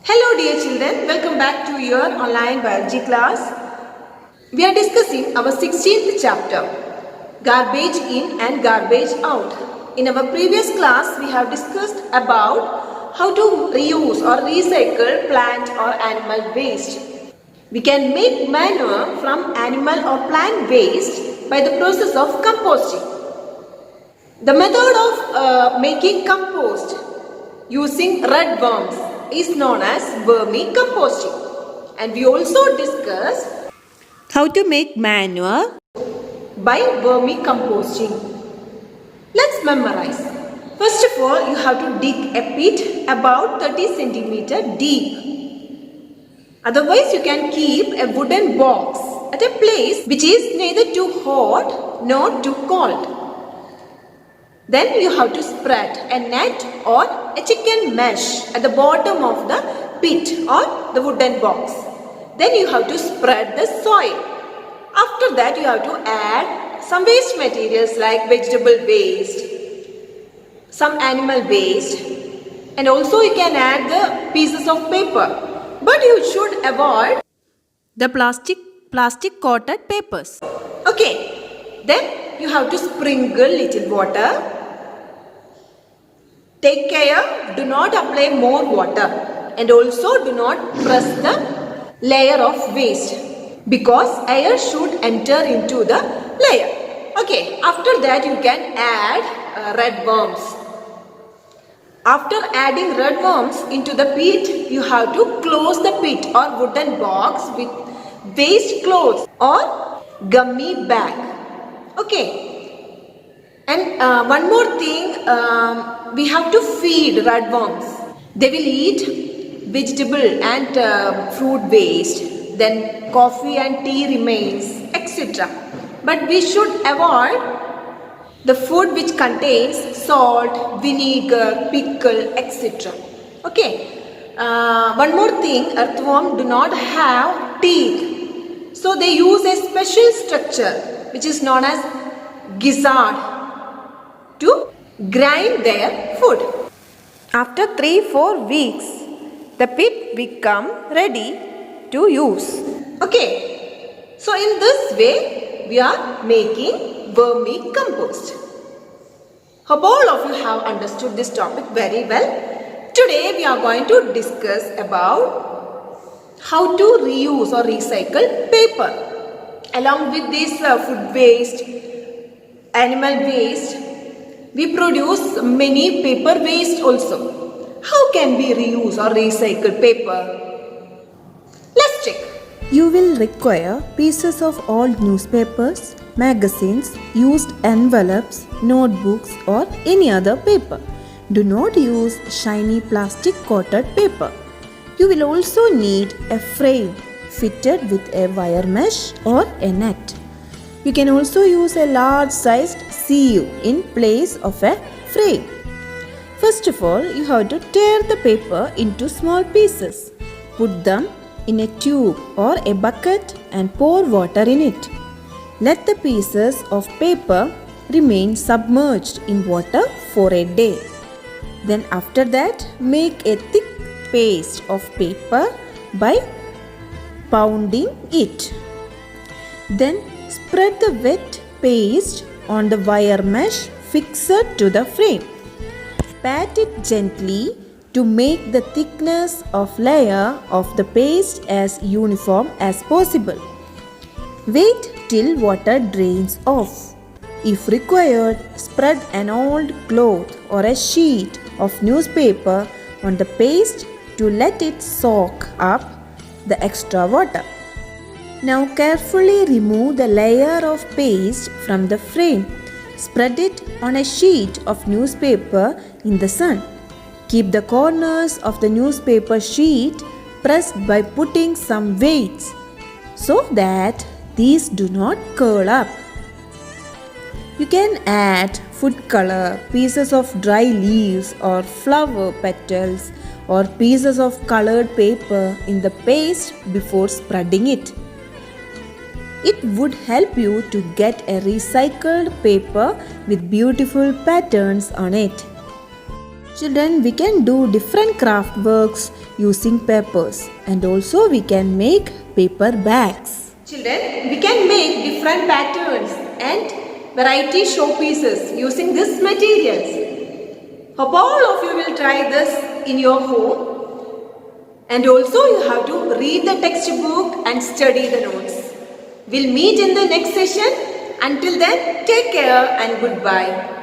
Hello dear children, welcome back to your online biology class. We are discussing our 16th chapter, Garbage in and Garbage out. In our previous class, we have discussed about how to reuse or recycle plant or animal waste. We can make manure from animal or plant waste by the process of composting. The method of making compost using red worms is known as vermicomposting, and we also discussed how to make manure by vermicomposting. Let's memorize. First of all, you have to dig a pit about 30 cm deep. Otherwise, you can keep a wooden box at a place which is neither too hot nor too cold. Then you have to spread a net or a chicken mesh at the bottom of the pit or the wooden box. Then you have to spread the soil. After that, you have to add some waste materials like vegetable waste, some animal waste, and also you can add the pieces of paper. But you should avoid the plastic coated papers. Okay, then you have to sprinkle little water. Take care, do not apply more water, and also do not press the layer of waste because air should enter into the layer. Okay, after that you can add red worms. After adding red worms into the pit, you have to close the pit or wooden box with waste clothes or gummy bag. Okay. And one more thing, we have to feed red worms. They will eat vegetable and fruit waste, then coffee and tea remains, etc. But we should avoid the food which contains salt, vinegar, pickle, etc. Okay. One more thing, earthworm do not have teeth. So they use a special structure which is known as gizzard to grind their food. After 3-4 weeks, the pit become ready to use. Okay, so in this way, we are making vermicompost. Hope all of you have understood this topic very well. Today, we are going to discuss about how to reuse or recycle paper. Along with this food waste, animal waste, we produce many paper waste also. How can we reuse or recycle paper? Let's check. You will require pieces of old newspapers, magazines, used envelopes, notebooks or any other paper. Do not use shiny plastic coated paper. You will also need a frame fitted with a wire mesh or a net. You can also use a large sized sieve in place of a frame. First of all, you have to tear the paper into small pieces. Put them in a tube or a bucket and pour water in it. Let the pieces of paper remain submerged in water for a day. Then after that, make a thick paste of paper by pounding it. Then spread the wet paste on the wire mesh fixed to the frame. Pat it gently to make the thickness of layer of the paste as uniform as possible. Wait till water drains off. If required, spread an old cloth or a sheet of newspaper on the paste to let it soak up the extra water. Now carefully remove the layer of paste from the frame. Spread it on a sheet of newspaper in the sun. Keep the corners of the newspaper sheet pressed by putting some weights so that these do not curl up. You can add food color, pieces of dry leaves or flower petals or pieces of colored paper in the paste before spreading it. It would help you to get a recycled paper with beautiful patterns on it. Children, we can do different craft works using papers, and also we can make paper bags. Children, we can make different patterns and variety showpieces using these materials. Hope all of you will try this in your home. And also you have to read the textbook and study the notes. We'll meet in the next session. Until then, take care and goodbye.